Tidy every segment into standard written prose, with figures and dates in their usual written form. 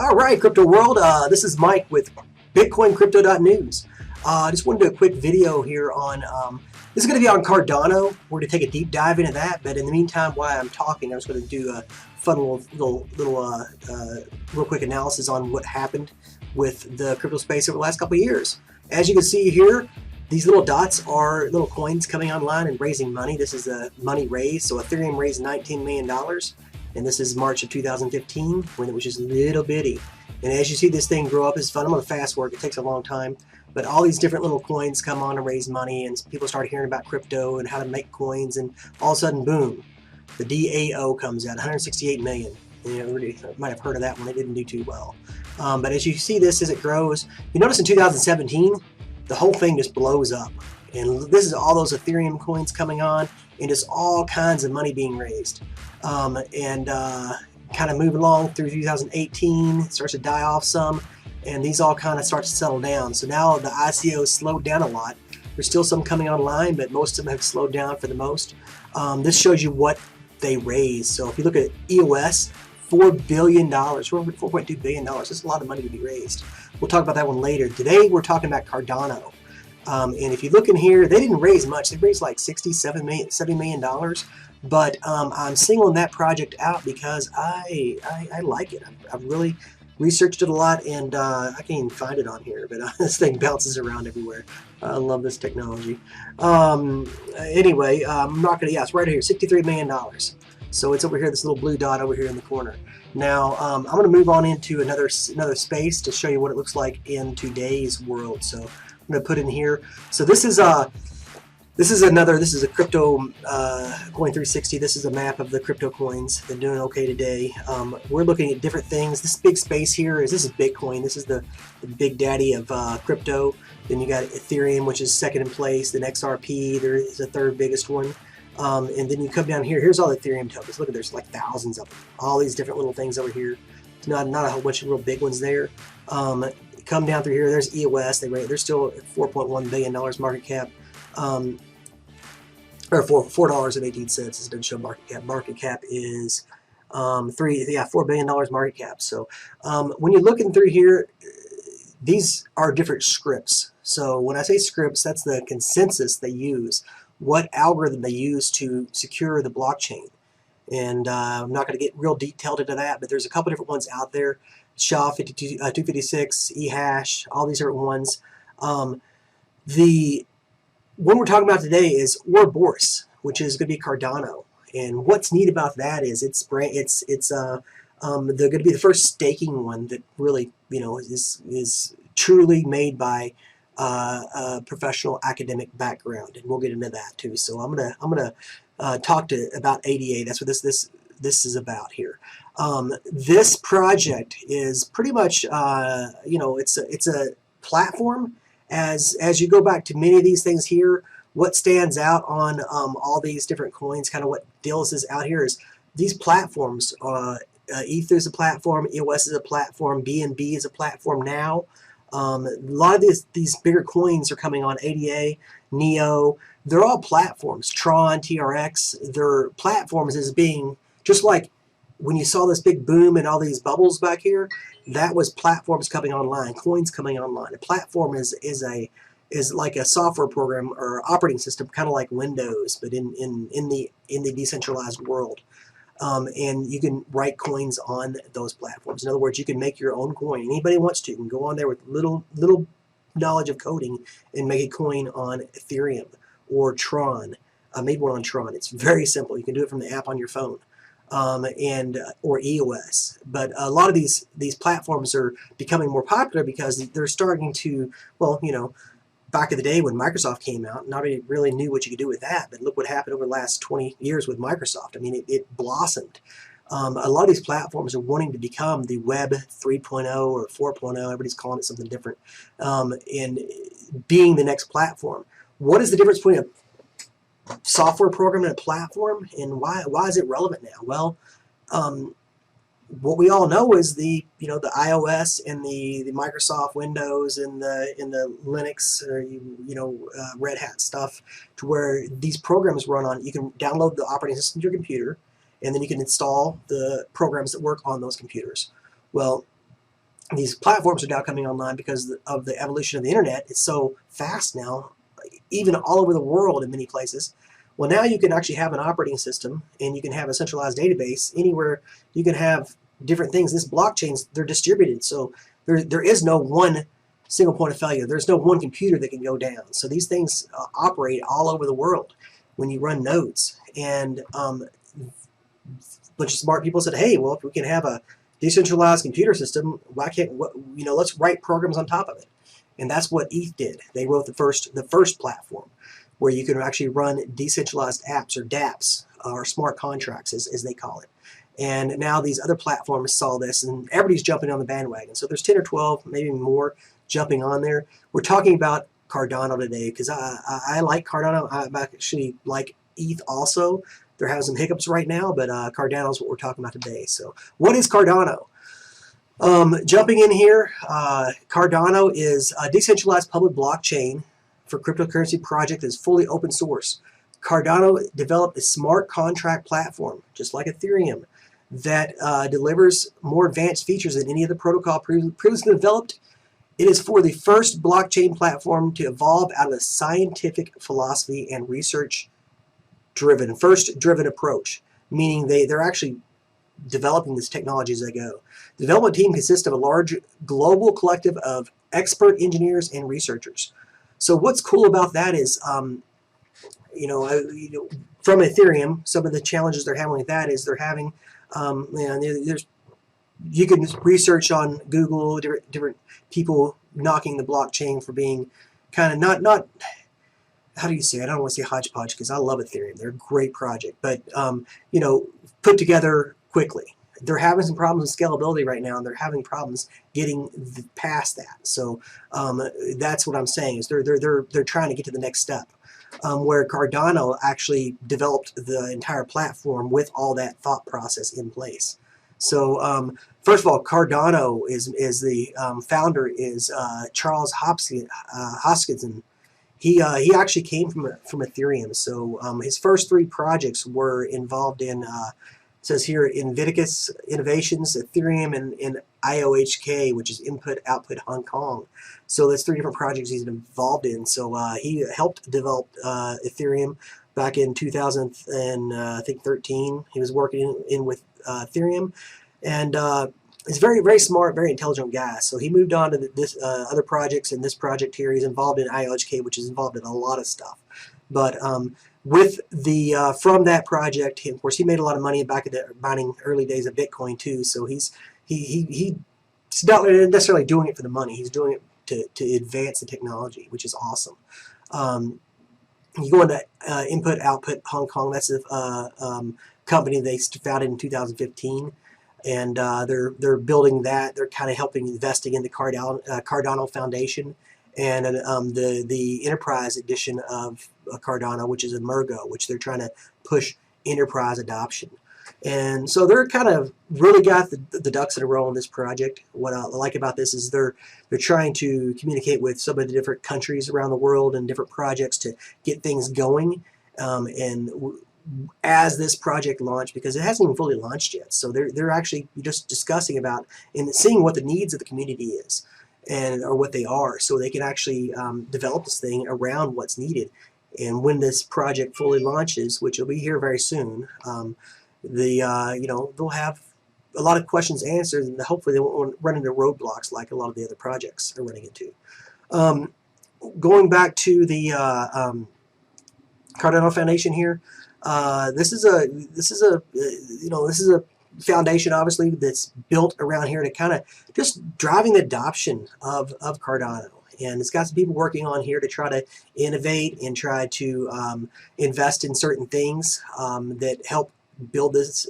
All right, crypto world. This is Mike with BitcoinCrypto.news. I just wanted to do a quick video here on. This is going to be on Cardano. We're going to take a deep dive into that. But in the meantime, while I'm talking, I was going to do a fun real quick analysis on what happened with the crypto space over the last couple of years. As you can see here, these little dots are little coins coming online and raising money. This is a money raise. So Ethereum raised $19 million. And this is March of 2015 when it was just little bitty. And as you see this thing grow up, it's fun. I'm going to fast work. It takes a long time. But all these different little coins come on to raise money, and people start hearing about crypto and how to make coins, and all of a sudden, boom, the DAO comes out, 168 million. And, you might have heard of that one. It didn't do too well. But as you see this, as it grows, you notice in 2017, the whole thing just blows up. And this is all those Ethereum coins coming on, and just all kinds of money being raised. Kind of moving along through 2018, it starts to die off some, and these all kind of start to settle down. So now the ICOs slowed down a lot. There's still some coming online, but most of them have slowed down for the most. This shows you what they raised. So if you look at EOS, $4 billion, $4.2 billion. That's a lot of money to be raised. We'll talk about that one later. Today we're talking about Cardano. And if you look in here, they didn't raise much. They raised like $70 million. But I'm singling that project out because I like it. I've really researched it a lot, and I can't even find it on here, but this thing bounces around everywhere. I love this technology. Anyway, I'm not going to, it's right here, $63 million. So it's over here, this little blue dot over here in the corner. Now, I'm going to move on into another space to show you what it looks like in today's world. So I'm going to put in here. So this is a crypto coin 360. This is a map of the crypto coins. They're doing okay today. We're looking at different things. This big space here this is Bitcoin. This is the big daddy of crypto. Then you got Ethereum, which is second in place. Then XRP, there is the third biggest one. And then you come down here. Here's all the Ethereum tokens. Look at there's like thousands of them. All these different little things over here. Not a whole bunch of real big ones there. Come down through here. There's EOS. They're still at $4.1 billion market cap. Or $4.18. It doesn't show market cap. Market cap is $4 billion market cap. So when you're looking through here, these are different scripts. So when I say scripts, that's the consensus they use, what algorithm they use to secure the blockchain. And I'm not going to get real detailed into that, but there's a couple different ones out there. SHA-256, eHash, all these different ones. The one we're talking about today is Ouroboros, which is going to be Cardano. And what's neat about that is they're going to be the first staking one that really is truly made by a professional academic background, and we'll get into that too. So I'm gonna talk about ADA. That's what this is about here. This project is pretty much it's a platform. As you go back to many of these things here, what stands out on all these different coins, kind of what deals is out here, is these platforms. Ether is a platform, EOS is a platform, BNB is a platform now. A lot of these bigger coins are coming on ADA, NEO. They're all platforms. Tron, TRX, they're platforms as being just like when you saw this big boom and all these bubbles back here. That was platforms coming online, coins coming online. A platform is like a software program or operating system, kind of like Windows, but in the decentralized world. And you can write coins on those platforms. In other words, you can make your own coin. Anybody wants to can go on there with little knowledge of coding and make a coin on Ethereum or Tron. I made one on Tron. It's very simple. You can do it from the app on your phone. Or EOS, but a lot of these platforms are becoming more popular because they're starting to, back in the day when Microsoft came out, nobody really knew what you could do with that, but look what happened over the last 20 years with Microsoft. I mean, it blossomed. A lot of these platforms are wanting to become the Web 3.0 or 4.0, everybody's calling it something different, and being the next platform. What is the difference between a software program and a platform, and why is it relevant now? Well, what we all know is the iOS and the Microsoft Windows and the Linux or Red Hat stuff, to where these programs run on. You can download the operating system to your computer, and then you can install the programs that work on those computers. Well, these platforms are now coming online because of the evolution of the internet. It's so fast now, even all over the world in many places. Well, now you can actually have an operating system, and you can have a centralized database anywhere. You can have different things. This blockchains, they're distributed, so there is no one single point of failure. There's no one computer that can go down. So these things operate all over the world when you run nodes. And a bunch of smart people said, hey, well, if we can have a decentralized computer system, why can't, let's write programs on top of it. And that's what ETH did. They wrote the first platform where you can actually run decentralized apps, or dApps, or smart contracts as they call it. And now these other platforms saw this, and everybody's jumping on the bandwagon. So there's 10 or 12, maybe more, jumping on there. We're talking about Cardano today because I like Cardano. I actually like ETH also. They're having some hiccups right now, but Cardano is what we're talking about today. So what is Cardano? Jumping in here, Cardano is a decentralized public blockchain for cryptocurrency project that's fully open source. Cardano developed a smart contract platform, just like Ethereum, that delivers more advanced features than any other protocol previously developed. It is for the first blockchain platform to evolve out of a scientific philosophy and research-driven, first-driven approach, meaning they're actually developing this technology as they go. The development team consists of a large global collective of expert engineers and researchers. So what's cool about that is, from Ethereum, some of the challenges they're having with that is they're having, you can research on Google different people knocking the blockchain for being kind of not how do you say it? I don't want to say hodgepodge because I love Ethereum. They're a great project, but put together quickly. They're having some problems with scalability right now, and they're having problems getting past that. So that's what I'm saying is they're trying to get to the next step. Where Cardano actually developed the entire platform with all that thought process in place. So first of all, Cardano is the founder is Charles Hoskinson. He actually came from Ethereum. So his first 3 projects were involved in it says here Invictus Innovations, Ethereum, and IOHK, which is Input Output Hong Kong. So that's 3 different projects he's involved in. So he helped develop Ethereum back in 2013. He was working in with Ethereum, and he's a very, very smart, very intelligent guy. So he moved on to this other projects, and this project here he's involved in IOHK, which is involved in a lot of stuff. But with the from that project, of course, he made a lot of money back in the mining early days of Bitcoin too. So he's not necessarily doing it for the money. He's doing it to advance the technology, which is awesome. You go into Input Output Hong Kong. That's a company they founded in 2015, and they're building that. They're kind of helping investing in the Cardano Foundation and the enterprise edition of Cardano, which is Emergo, which they're trying to push enterprise adoption. And so they're kind of really got the ducks in a row on this project. What I like about this is they're trying to communicate with some of the different countries around the world and different projects to get things going. And as this project launched, because it hasn't even fully launched yet, so they're actually just discussing about and seeing what the needs of the community is, or what they are, so they can actually develop this thing around what's needed. And when this project fully launches, which will be here very soon, they'll have a lot of questions answered, and hopefully they won't run into roadblocks like a lot of the other projects are running into. Going back to the Cardano Foundation here, this is a foundation obviously that's built around here to kind of just driving the adoption of Cardano. And it's got some people working on here to try to innovate and try to invest in certain things that help build this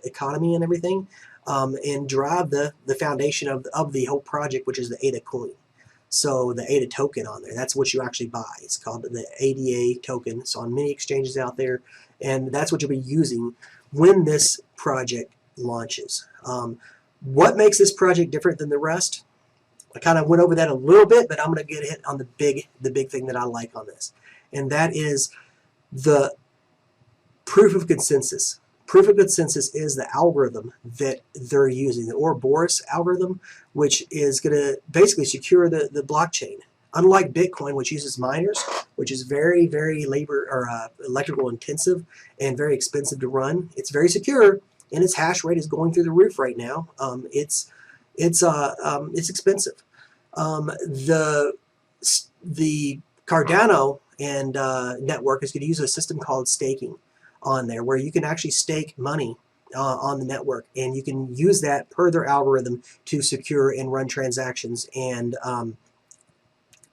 economy and everything, and drive the foundation of the whole project, which is the ADA coin. So the ADA token on there, that's what you actually buy. It's called the ADA token. It's on many exchanges out there, and that's what you'll be using when this project launches. What makes this project different than the rest? I kind of went over that a little bit, but I'm going to get hit on the big thing that I like on this, and that is the proof of consensus. Proof of consensus is the algorithm that they're using, the Ouroboros algorithm, which is going to basically secure the blockchain. Unlike Bitcoin, which uses miners, which is very, very labor or electrical intensive and very expensive to run, it's very secure, and its hash rate is going through the roof right now. It's expensive. The Cardano and network is going to use a system called staking on there, where you can actually stake money on the network, and you can use that per their algorithm to secure and run transactions and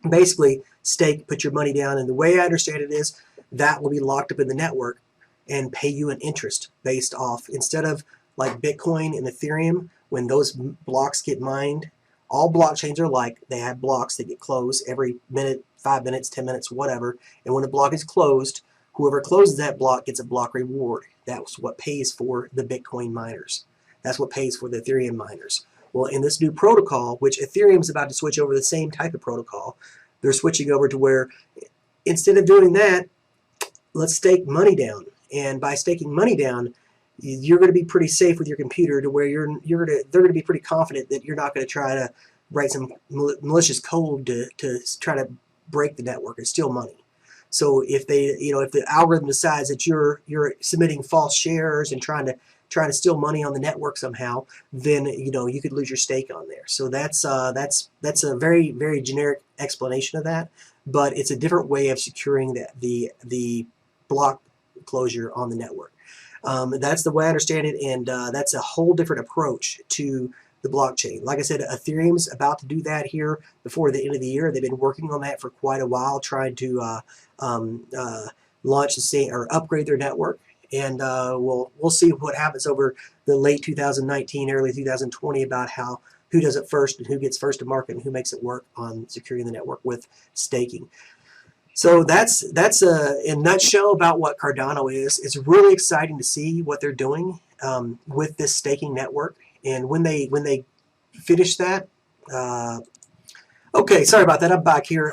basically stake, put your money down. And the way I understand it is that will be locked up in the network and pay you an interest based off, instead of like Bitcoin and Ethereum, when those blocks get mined. All blockchains are like, they have blocks that get closed every minute, 5 minutes, 10 minutes, whatever. And when a block is closed, whoever closes that block gets a block reward. That's what pays for the Bitcoin miners. That's what pays for the Ethereum miners. Well, in this new protocol, which Ethereum's about to switch over to the same type of protocol, they're switching over to where instead of doing that, let's stake money down. And by staking money down, you're going to be pretty safe with your computer, to where they're going to be pretty confident that you're not going to try to write some malicious code to try to break the network and steal money. So if the algorithm decides that you're submitting false shares and trying to steal money on the network somehow, then you could lose your stake on there. So that's a very, very generic explanation of that, but it's a different way of securing the block closure on the network. That's the way I understand it, and that's a whole different approach to the blockchain. Like I said, Ethereum's about to do that here before the end of the year. They've been working on that for quite a while, trying to launch or upgrade their network. And we'll see what happens over the late 2019, early 2020 about who does it first and who gets first to market and who makes it work on securing the network with staking. So that's in a nutshell about what Cardano is. It's really exciting to see what they're doing with this staking network. And when they finish that, okay, sorry about that. I'm back here.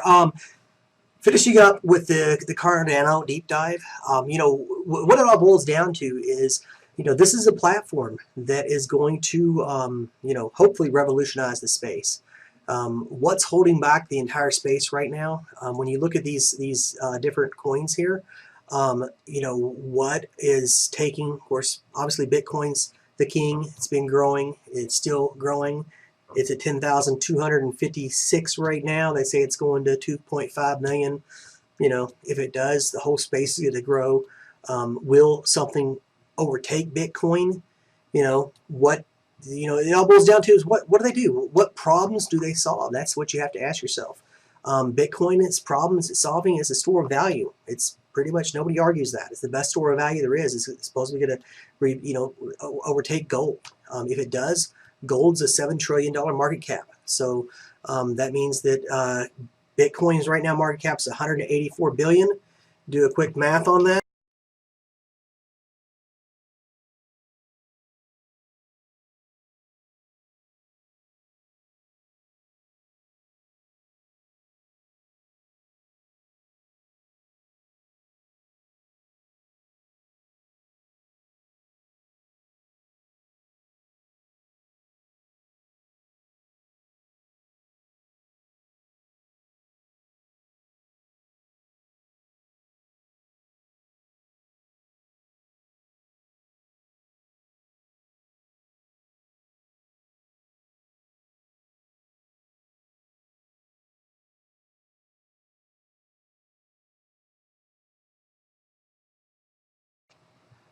Finishing up with the Cardano deep dive. What it all boils down to is, this is a platform that is going to, hopefully revolutionize the space. What's holding back the entire space right now? When you look at these different coins here, what is taking, of course, obviously Bitcoin's the king. It's been growing. It's still growing. It's at 10,256 right now. They say it's going to 2.5 million. If it does, the whole space is going to grow. Will something overtake Bitcoin? It all boils down to is what do they do? What problems do they solve? That's what you have to ask yourself. Bitcoin, its problems it's solving is a store of value. It's pretty much, nobody argues that. It's the best store of value there is. It's supposedly going to overtake gold. If it does, gold's a $7 trillion market cap. So that means that Bitcoin's right now market cap's 184 billion. Do a quick math on that.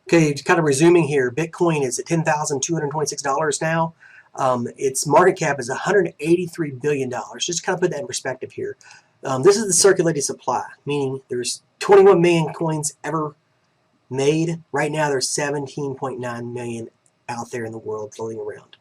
Okay, kind of resuming here, Bitcoin is at $10,226 now. Its market cap is $183 billion. Just to kind of put that in perspective here. This is the circulating supply, meaning there's 21 million coins ever made. Right now, there's 17.9 million out there in the world floating around.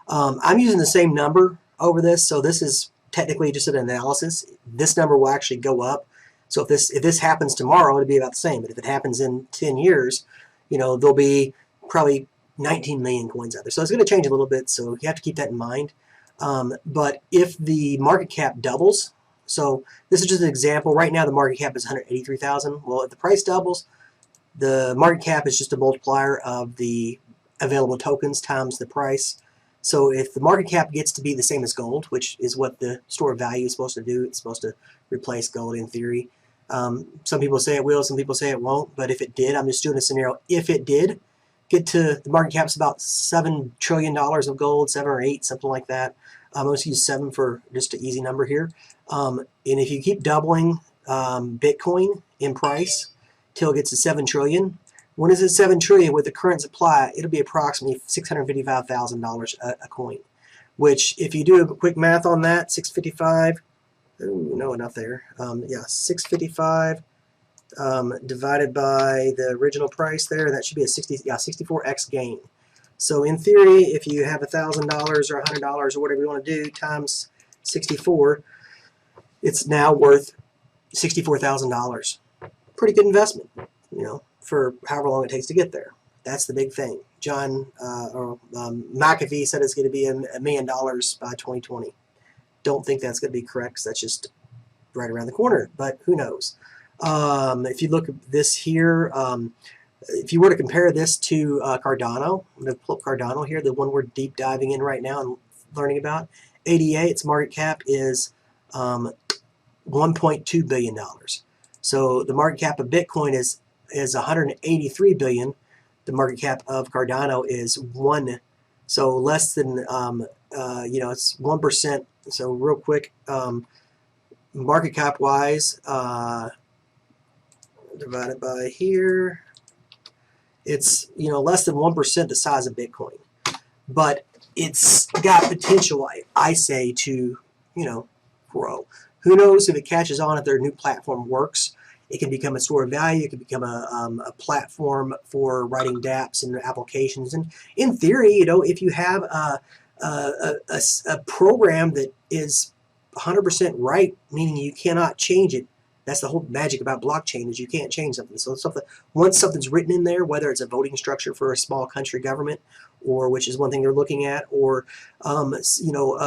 I'm using the same number over this, so this is technically just an analysis. This number will actually go up. So if this happens tomorrow, it'll be about the same. But if it happens in 10 years, there'll be probably 19 million coins out there. So it's going to change a little bit, so you have to keep that in mind. But if the market cap doubles, so this is just an example. Right now the market cap is 183,000. Well, if the price doubles, The market cap is just a multiplier of the available tokens times the price. So if the market cap gets to be the same as gold, which is what the store of value is supposed to do, it's supposed to replace gold in theory. Some people say it will, some people say it won't, but if it did, I'm just doing a scenario, if it did get to, the market cap's about $7 trillion of gold, 7 or 8, something like that. I'm going to use 7 for just an easy number here. And if you keep doubling Bitcoin in price till it gets to 7 trillion, when is it 7 trillion with the current supply? It'll be approximately $655,000 a coin, which if you do a quick math on that, 655, ooh, no, not there. Yeah, 655 divided by the original price there, that should be a 64x gain. So in theory, if you have $1,000 or $100 or whatever you want to do times 64, it's now worth $64,000. Pretty good investment, you know, for however long it takes to get there. That's the big thing. John McAfee said it's going to be $1 million by 2020. Don't think that's going to be correct, because that's just right around the corner, but who knows. If you look at this here, if you were to compare this to Cardano, I'm going to pull up Cardano here, the one we're deep diving in right now and learning about. ADA, its market cap is $1.2 billion. So the market cap of Bitcoin is 183 billion. The market cap of Cardano is 1, so less than you know, it's 1%. So real quick, market cap wise, divided by here, it's, you know, less than 1% the size of Bitcoin, but it's got potential, I say, to, you know, grow. Who knows if it catches on, if their new platform works. It can become a store of value. It can become a platform for writing dApps and applications. And in theory, you know, if you have a program that is 100% right, meaning you cannot change it. That's the whole magic about blockchain, is you can't change something. So once something's written in there, whether it's a voting structure for a small country government, or which is one thing they're looking at, or you know,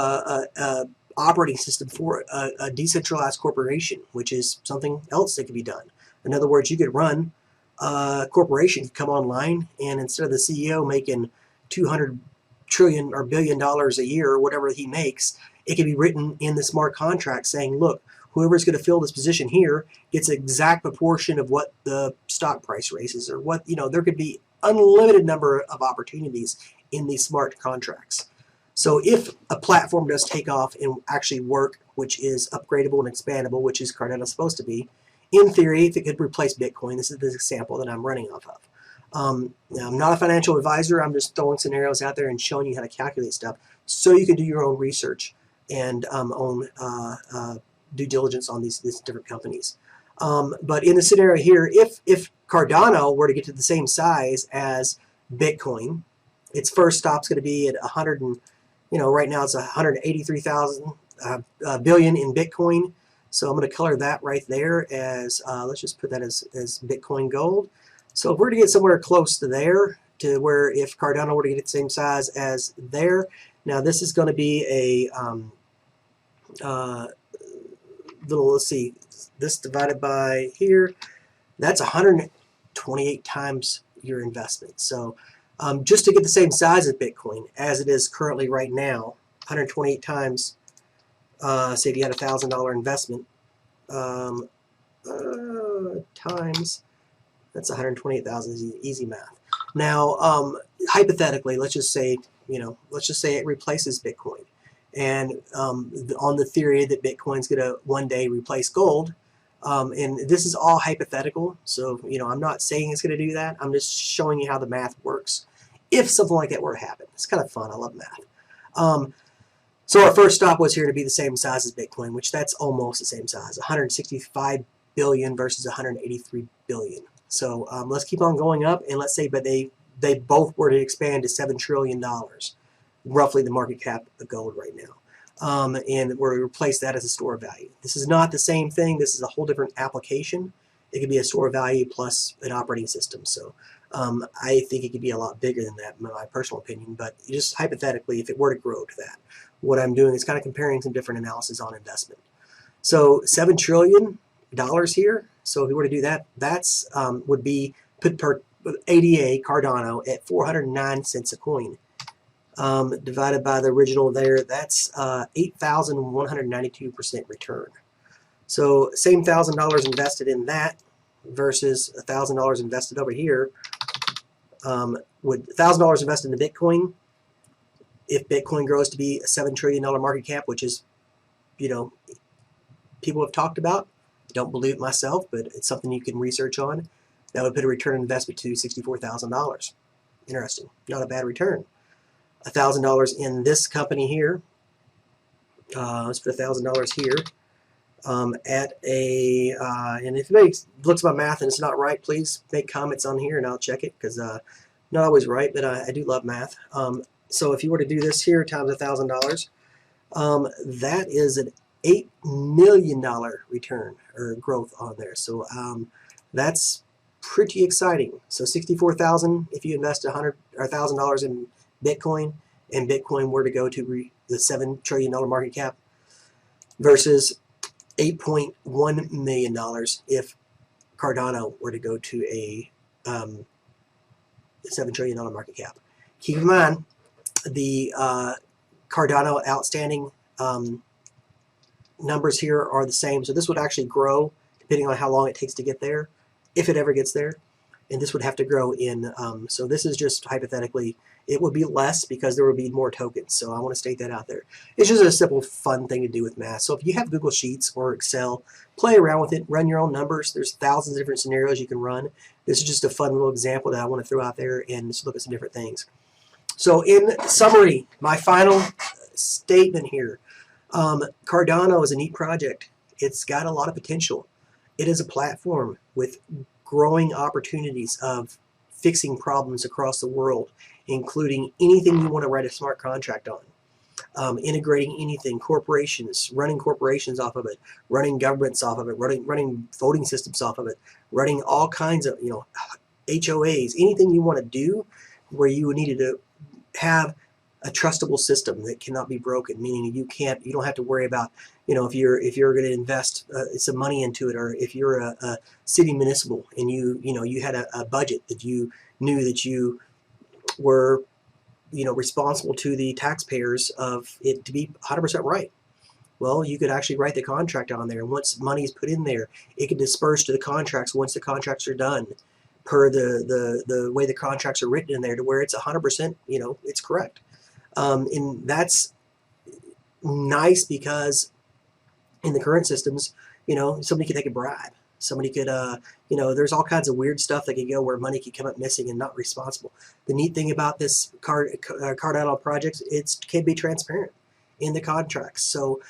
operating system for a decentralized corporation, which is something else that could be done. In other words, you could run a corporation, come online, and instead of the CEO making 200 trillion or billion dollars a year, or whatever he makes, it can be written in the smart contract saying, look, whoever's going to fill this position here gets an exact proportion of what the stock price raises, or what, you know, there could be unlimited number of opportunities in these smart contracts. So if a platform does take off and actually work, which is upgradable and expandable, which is Cardano supposed to be, in theory, if it could replace Bitcoin, this is the example that I'm running off of. Now, I'm not a financial advisor. I'm just throwing scenarios out there and showing you how to calculate stuff so you can do your own research and own due diligence on these different companies. But in the scenario here, if Cardano were to get to the same size as Bitcoin, its first stop's going to be at 100 and, you know, right now it's 183,000 billion in Bitcoin. So I'm going to color that right there as, let's just put that as Bitcoin gold. So if we're to get somewhere close to there, to where if Cardano were to get the same size as there, now this is going to be a little, let's see, this divided by here, that's 128 times your investment. So just to get the same size of Bitcoin as it is currently right now, 128 times, say if you had a $1,000 investment, times, that's 128,000, easy math. Now, hypothetically, let's just say, you know, let's just say it replaces Bitcoin. And on the theory that Bitcoin's going to one day replace gold, and this is all hypothetical, so, you know, I'm not saying it's going to do that. I'm just showing you how the math works. If something like that were to happen, it's kind of fun. I love math. So our first stop was here to be the same size as Bitcoin, which that's almost the same size, 165 billion versus 183 billion. So let's keep on going up, and let's say, but they both were to expand to $7 trillion, roughly the market cap of gold right now. And we're to replace that as a store of value. This is not the same thing. This is a whole different application. It could be a store of value plus an operating system. So I think it could be a lot bigger than that, in my personal opinion. But just hypothetically, if it were to grow to that, what I'm doing is kind of comparing some different analysis on investment. So $7 trillion here. So if we were to do that, that's would be put per ADA Cardano at 409 cents a coin. Divided by the original there, that's 8,192% return. So same $1,000 invested in that versus $1,000 invested over here. With $1,000 invested in the Bitcoin, if Bitcoin grows to be a $7 trillion market cap, which is, you know, people have talked about, don't believe it myself, but it's something you can research on, that would put a return on investment to $64,000. Interesting. Not a bad return. $1,000 in this company here. Let's put $1,000 here. At a, and if anybody looks at my math and it's not right, please make comments on here and I'll check it, because not always right, but I do love math. So if you were to do this here times $1,000, that is an $8 million return or growth on there. So that's pretty exciting. So 64,000 if you invest $100,000 in Bitcoin, and Bitcoin were to go to the $7 trillion market cap, versus $8.1 million if Cardano were to go to a $7 trillion market cap. Keep in mind, the Cardano outstanding numbers here are the same. So this would actually grow depending on how long it takes to get there, if it ever gets there. And this would have to grow in, so this is just hypothetically, it would be less because there would be more tokens. So I want to state that out there. It's just a simple, fun thing to do with math. So if you have Google Sheets or Excel, play around with it, run your own numbers. There's thousands of different scenarios you can run. This is just a fun little example that I want to throw out there and just look at some different things. So in summary, my final statement here, Cardano is a neat project. It's got a lot of potential. It is a platform with growing opportunities of fixing problems across the world, including anything you want to write a smart contract on, integrating anything, corporations, running corporations off of it, running governments off of it, running voting systems off of it, running all kinds of, HOAs, anything you want to do where you needed to have a trustable system that cannot be broken, meaning you don't have to worry about, if you're going to invest some money into it, or if you're a city municipal and you had a budget that you knew that you were responsible to the taxpayers of it to be 100% right. Well, you could actually write the contract on there, and once money is put in there, it can disperse to the contracts once the contracts are done, per the way the contracts are written in there, to where it's 100%, it's correct. And that's nice because in the current systems, somebody could take a bribe. Somebody could, there's all kinds of weird stuff that could go where money could come up missing and not responsible. The neat thing about this Cardano project, it can be transparent in the contracts. So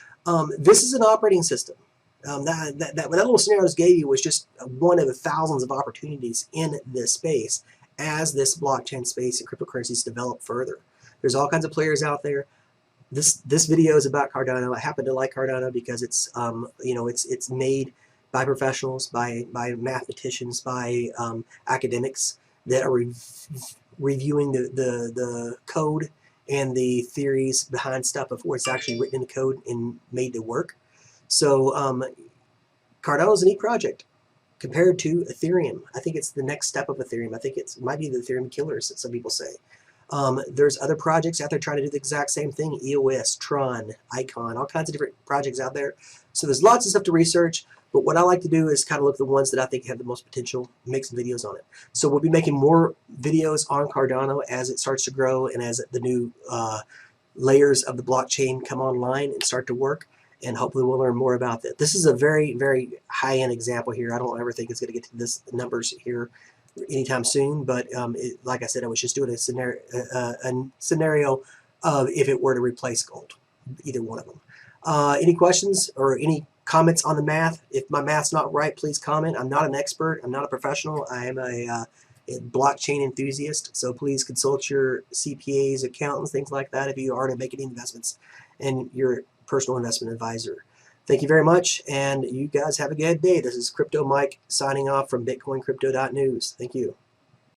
this is an operating system. That little scenario I just gave you was just one of the thousands of opportunities in this space as this blockchain space and cryptocurrencies develop further. There's all kinds of players out there. This video is about Cardano. I happen to like Cardano because it's it's made by professionals, by mathematicians, by academics that are reviewing the code and the theories behind stuff before it's actually written in the code and made to work. So Cardano is a neat project compared to Ethereum. I think it's the next step of Ethereum. I think it might be the Ethereum killers, that some people say. There's other projects out there trying to do the exact same thing, EOS, Tron, Icon, all kinds of different projects out there. So there's lots of stuff to research, but what I like to do is kind of look at the ones that I think have the most potential, make some videos on it. So we'll be making more videos on Cardano as it starts to grow and as the new layers of the blockchain come online and start to work, and hopefully we'll learn more about that. This is a very, very high-end example here. I don't ever think it's going to get to this numbers here anytime soon, but like I said, I was just doing a scenario of if it were to replace gold, either one of them. Any questions or any comments on the math? If my math's not right, please comment. I'm not an expert. I'm not a professional. I am a blockchain enthusiast, so please consult your CPAs, accountants, things like that if you are to make any investments, and your personal investment advisor. Thank you very much, and you guys have a good day. This is Crypto Mike signing off from BitcoinCrypto.news. Thank you.